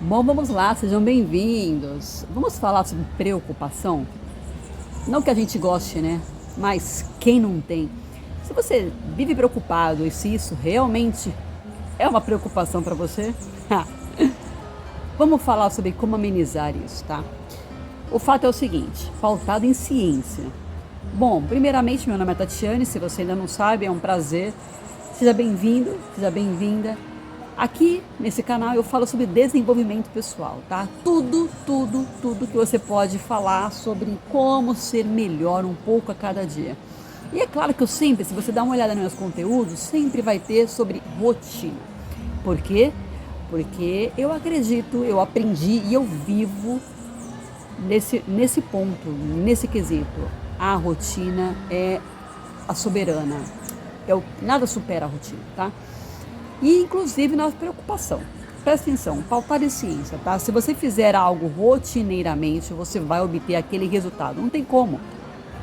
Bom, vamos lá, sejam bem-vindos. Vamos falar sobre preocupação? Não que a gente goste, né? Mas quem não tem? Se você vive preocupado e se isso realmente é uma preocupação para você, vamos falar sobre como amenizar isso, tá? O fato é o seguinte, pautado em ciência. Bom, primeiramente, meu nome é Tatiane, se você ainda não sabe, é um prazer. Seja bem-vindo, seja bem-vinda. Aqui, nesse canal, eu falo sobre desenvolvimento pessoal, tá? Tudo que você pode falar sobre como ser melhor um pouco a cada dia. E é claro que eu sempre, se você dá uma olhada nos meus conteúdos, sempre vai ter sobre rotina. Por quê? Porque eu acredito, eu aprendi e eu vivo nesse ponto, nesse quesito. A rotina é a soberana. Nada supera a rotina, tá? E inclusive na preocupação. Presta atenção, pautar em ciência, tá? Se você fizer algo rotineiramente, você vai obter aquele resultado. Não tem como.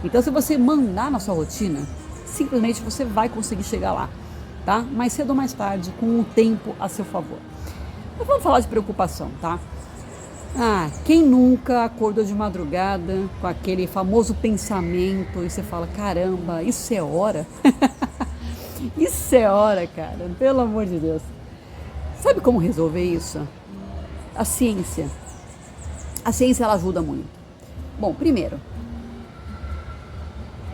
Então, se você mandar na sua rotina, simplesmente você vai conseguir chegar lá, tá? Mais cedo ou mais tarde, com o tempo a seu favor. Mas vamos falar de preocupação, tá? Quem nunca acordou de madrugada com aquele famoso pensamento e você fala, caramba, isso é hora? Isso é hora, cara, pelo amor de Deus. Sabe como resolver isso? A ciência. A ciência, ela ajuda muito. Bom, primeiro,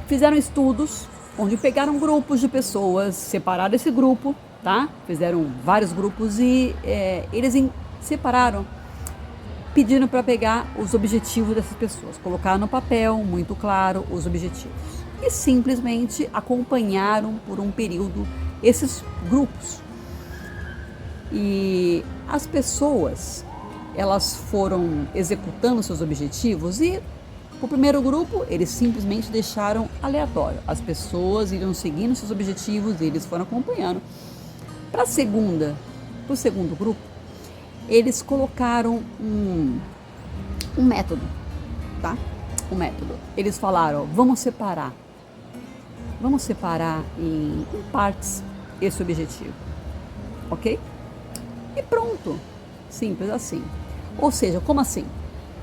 fizeram estudos onde pegaram grupos de pessoas, separaram esse grupo, tá? Fizeram vários grupos e eles separaram, pedindo para pegar os objetivos dessas pessoas, colocar no papel, muito claro, os objetivos. E simplesmente acompanharam por um período esses grupos. E as pessoas, elas foram executando seus objetivos e o primeiro grupo, eles simplesmente deixaram aleatório. As pessoas iriam seguindo seus objetivos e eles foram acompanhando. Para o segundo grupo, eles colocaram um método, tá? Um método. Eles falaram, vamos separar em partes esse objetivo, ok? E pronto, simples assim. Ou seja, como assim?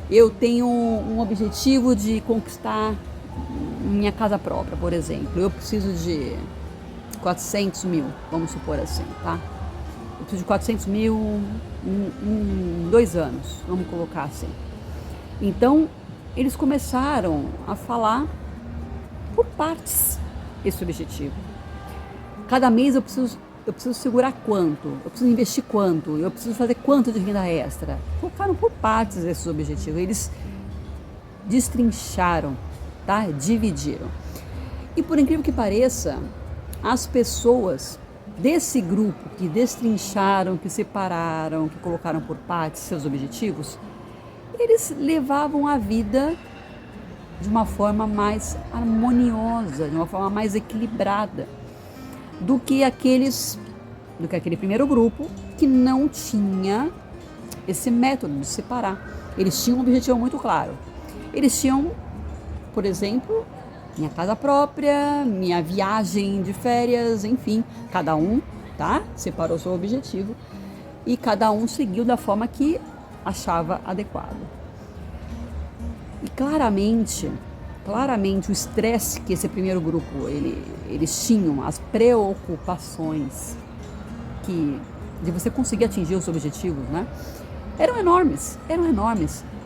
Eu tenho um objetivo de conquistar minha casa própria, por exemplo. Eu preciso de 400 mil, vamos supor assim, tá? Eu preciso de 400 mil em 2 anos, vamos colocar assim. Então, eles começaram a falar por partes esse objetivo. Cada mês eu preciso segurar quanto, eu preciso investir quanto, eu preciso fazer quanto de renda extra. Colocaram por partes esses objetivos, eles destrincharam, tá? Dividiram. E por incrível que pareça, as pessoas desse grupo que destrincharam, que separaram, que colocaram por partes seus objetivos, eles levavam a vida de uma forma mais harmoniosa, de uma forma mais equilibrada do que aquele primeiro grupo que não tinha esse método de separar. Eles tinham um objetivo muito claro. Eles tinham, por exemplo, minha casa própria, minha viagem de férias, enfim, cada um, tá? Separou seu objetivo e cada um seguiu da forma que achava adequado. E claramente o estresse que esse primeiro grupo, eles tinham, as preocupações de você conseguir atingir os objetivos, né? Eram enormes.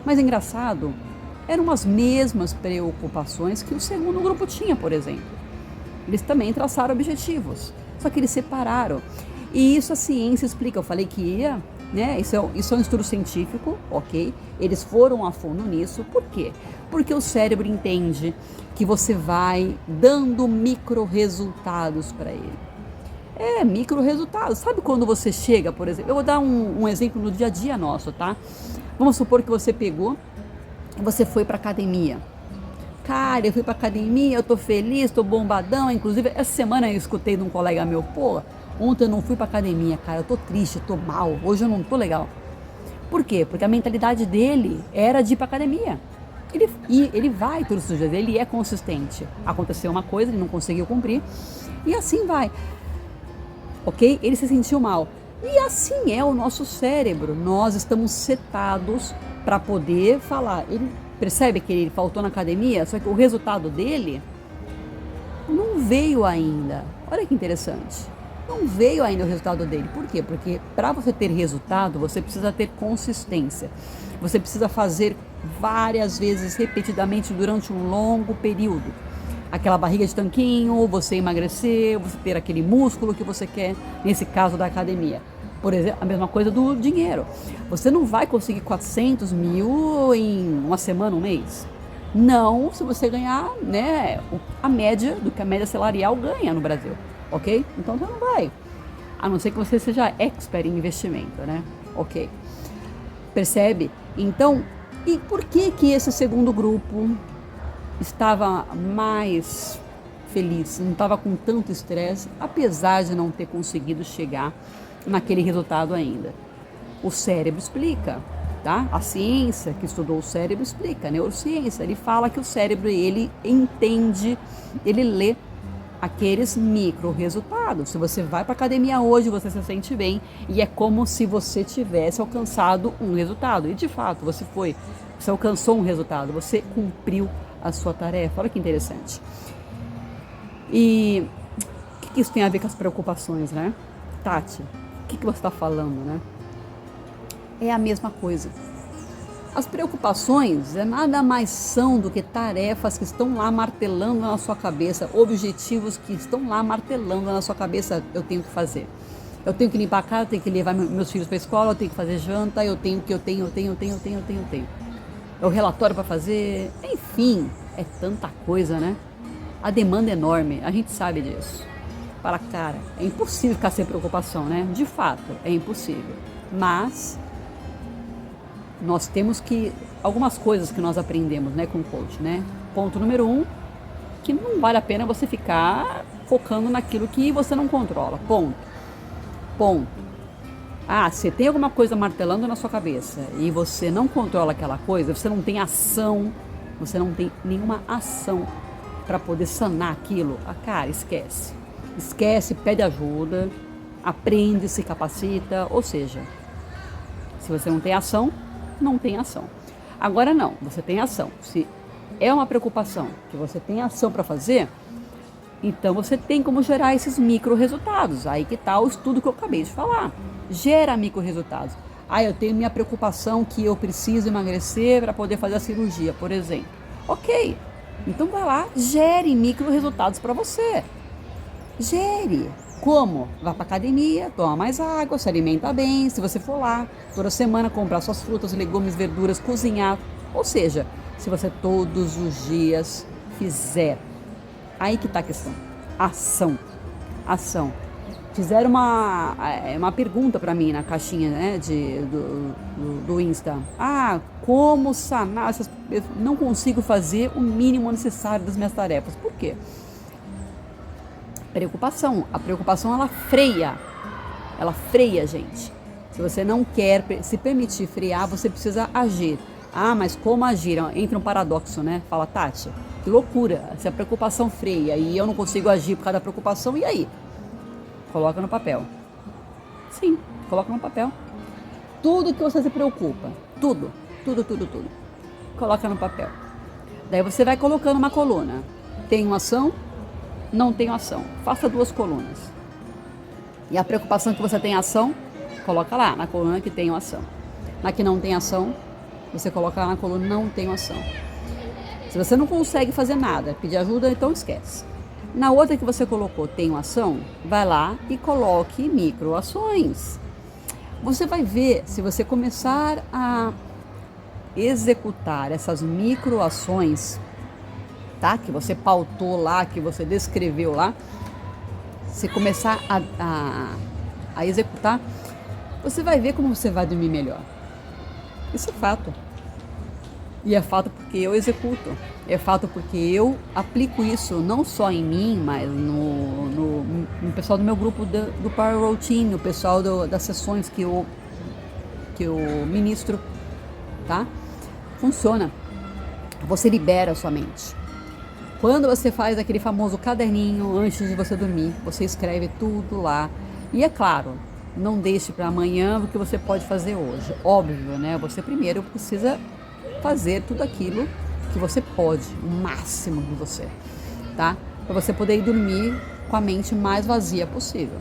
Mas engraçado, eram as mesmas preocupações que o segundo grupo tinha, por exemplo. Eles também traçaram objetivos, só que eles separaram. E isso a ciência explica, eu falei que ia, né? Isso é um estudo científico, ok? Eles foram a fundo nisso, por quê? Porque o cérebro entende que você vai dando micro resultados para ele. Micro resultados. Sabe quando você chega, por exemplo, eu vou dar um exemplo no dia a dia nosso, tá? Vamos supor que você pegou e você foi para academia. Cara, eu fui para academia, eu tô feliz, tô bombadão, inclusive essa semana eu escutei de um colega meu, pô, ontem eu não fui para academia, cara, eu tô triste, eu tô mal, hoje eu não tô legal. Por quê? Porque a mentalidade dele era de ir para academia. Ele vai todos os dias, ele é consistente. Aconteceu uma coisa, ele não conseguiu cumprir, e assim vai. Ok? Ele se sentiu mal. E assim é o nosso cérebro. Nós estamos setados para poder falar. Ele percebe que ele faltou na academia, só que o resultado dele não veio ainda. Olha que interessante. Não veio ainda o resultado dele. Por quê? Porque para você ter resultado, você precisa ter consistência. Você precisa fazer várias vezes, repetidamente, durante um longo período. Aquela barriga de tanquinho, você emagrecer, você ter aquele músculo que você quer, nesse caso da academia. Por exemplo, a mesma coisa do dinheiro. Você não vai conseguir 400 mil em uma semana, um mês. Não, se você ganhar, né, a média do que a média salarial ganha no Brasil, ok? Então você não vai. A não ser que você seja expert em investimento, né? Ok. Percebe? Então, e por que que esse segundo grupo estava mais feliz, não estava com tanto estresse, apesar de não ter conseguido chegar naquele resultado ainda? O cérebro explica, tá? A ciência que estudou o cérebro explica, a neurociência, ele fala que o cérebro, ele entende, ele lê aqueles micro resultados. Se você vai para academia hoje, você se sente bem e é como se você tivesse alcançado um resultado. E de fato, você alcançou um resultado, você cumpriu a sua tarefa. Olha que interessante. E o que isso tem a ver com as preocupações, né? Tati, o que você está falando, né? É a mesma coisa. As preocupações nada mais são do que tarefas que estão lá martelando na sua cabeça, objetivos que estão lá martelando na sua cabeça. Eu tenho que fazer. Eu tenho que limpar a casa, eu tenho que levar meus filhos para a escola, eu tenho que fazer janta, eu tenho. É o relatório para fazer, enfim, é tanta coisa, né? A demanda é enorme, a gente sabe disso. Para cara, é impossível ficar sem preocupação, né? De fato, é impossível. Mas nós temos que, algumas coisas que nós aprendemos, né, com o coach, né? Ponto número 1, que não vale a pena você ficar focando naquilo que você não controla. Ponto. Ah, se tem alguma coisa martelando na sua cabeça e você não controla aquela coisa, você não tem ação, você não tem nenhuma ação para poder sanar aquilo, cara, esquece. Esquece, pede ajuda, aprende, se capacita, ou seja, se você não tem ação, não tem ação. Agora não, você tem ação. Se é uma preocupação que você tem ação para fazer, então você tem como gerar esses micro resultados. Aí que está o estudo que eu acabei de falar. Gera micro resultados. Ah, eu tenho minha preocupação que eu preciso emagrecer para poder fazer a cirurgia, por exemplo. Ok, então vai lá, gere micro resultados para você. Gere. Como? Vá para academia, toma mais água, se alimenta bem. Se você for lá toda semana comprar suas frutas, legumes, verduras, cozinhar. Ou seja, se você todos os dias fizer. Aí que está a questão. Ação. Fizeram uma pergunta para mim na caixinha, né, do Insta. Ah, como sanar essas... Eu não consigo fazer o mínimo necessário das minhas tarefas. Por quê? Preocupação. A preocupação, ela freia. Ela freia, gente. Se você não quer se permitir frear, você precisa agir. Ah, mas como agir? Entra um paradoxo, né? Fala, Tati, que loucura. Se a preocupação freia e eu não consigo agir por causa da preocupação, e aí? Coloca no papel. Sim, coloca no papel. Tudo que você se preocupa, tudo. Coloca no papel. Daí você vai colocando uma coluna. Tenho ação, não tenho ação. Faça 2 colunas. E a preocupação que você tem ação, coloca lá na coluna que tem ação. Na que não tem ação, você coloca lá na coluna não tenho ação. Se você não consegue fazer nada, pedir ajuda, então esquece. Na outra que você colocou tenho ação, vai lá e coloque microações. Você vai ver, se você começar a executar essas microações, tá? Que você pautou lá, que você descreveu lá, se começar a executar, você vai ver como você vai dormir melhor. Isso é fato. E é fato porque eu executo. É fato porque eu aplico isso não só em mim, mas no pessoal do meu grupo do Power Routine, o pessoal das sessões que eu ministro, tá? Funciona. Você libera a sua mente. Quando você faz aquele famoso caderninho antes de você dormir, você escreve tudo lá. E é claro, Não deixe para amanhã o que você pode fazer hoje. Óbvio, né? Você primeiro precisa fazer tudo aquilo que você pode, o máximo de você, tá? Para você poder ir dormir com a mente mais vazia possível,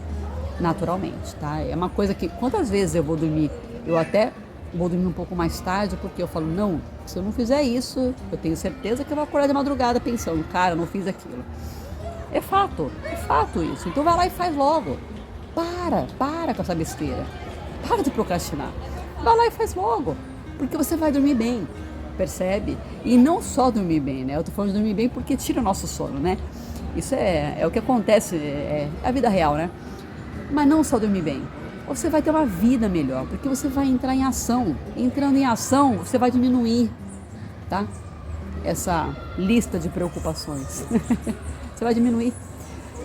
naturalmente, tá? É uma coisa que, quantas vezes eu vou dormir, eu até vou dormir um pouco mais tarde, porque eu falo, não, se eu não fizer isso, eu tenho certeza que eu vou acordar de madrugada pensando, cara, eu não fiz aquilo. É fato isso. Então vai lá e faz logo. Para com essa besteira. Para de procrastinar. Vai lá e faz logo, porque você vai dormir bem, percebe? E não só dormir bem, né? Eu tô falando de dormir bem porque tira o nosso sono, né? Isso é o que acontece, é a vida real, né? Mas não só dormir bem. Você vai ter uma vida melhor, porque você vai entrar em ação. Entrando em ação, você vai diminuir, tá? Essa lista de preocupações. Você vai diminuir.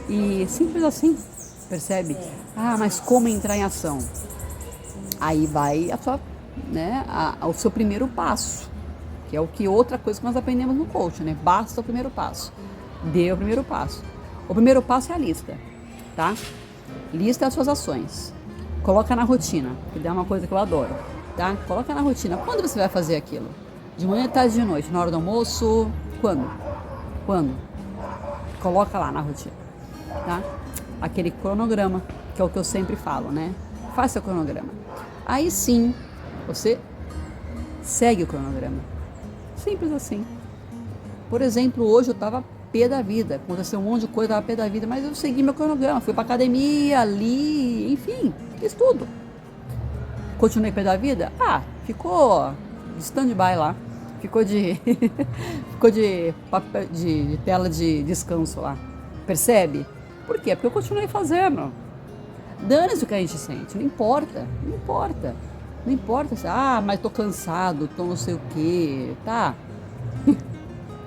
E simples assim, percebe? Ah, mas como entrar em ação? Aí vai o seu primeiro passo, que é o que outra coisa que nós aprendemos no coach, né? Basta o primeiro passo. Dê o primeiro passo. O primeiro passo é a lista, tá? Lista as suas ações. Coloca na rotina, que é uma coisa que eu adoro, tá? Coloca na rotina. Quando você vai fazer aquilo? De manhã, tarde, de noite, na hora do almoço? Quando? Coloca lá na rotina, tá? Aquele cronograma, que é o que eu sempre falo, né? Faça o cronograma. Aí sim, você segue o cronograma. Simples assim. Por exemplo, hoje eu tava pé da vida, aconteceu um monte de coisa, tava pé da vida, mas eu segui meu cronograma, fui pra academia, li, enfim, fiz tudo. Continuei pé da vida? Ah, ficou de stand-by lá. Ficou de papel, de tela de descanso lá. Percebe? Por quê? Porque eu continuei fazendo. Dane-se o que a gente sente, não importa. Não importa se, mas tô cansado, tô não sei o quê, tá?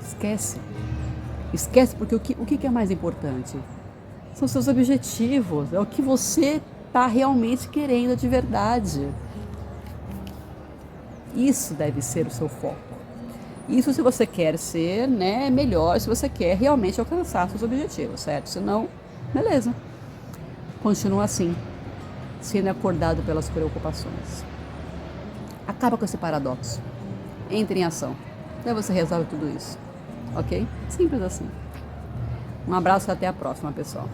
Esquece, porque o que é mais importante? São seus objetivos, é o que você tá realmente querendo de verdade. Isso deve ser o seu foco. Isso se você quer ser, né, melhor, se você quer realmente alcançar seus objetivos, certo? Senão, beleza. Continua assim, sendo acordado pelas preocupações. Acaba com esse paradoxo. Entre em ação. Daí você resolve tudo isso. Ok? Simples assim. Um abraço e até a próxima, pessoal.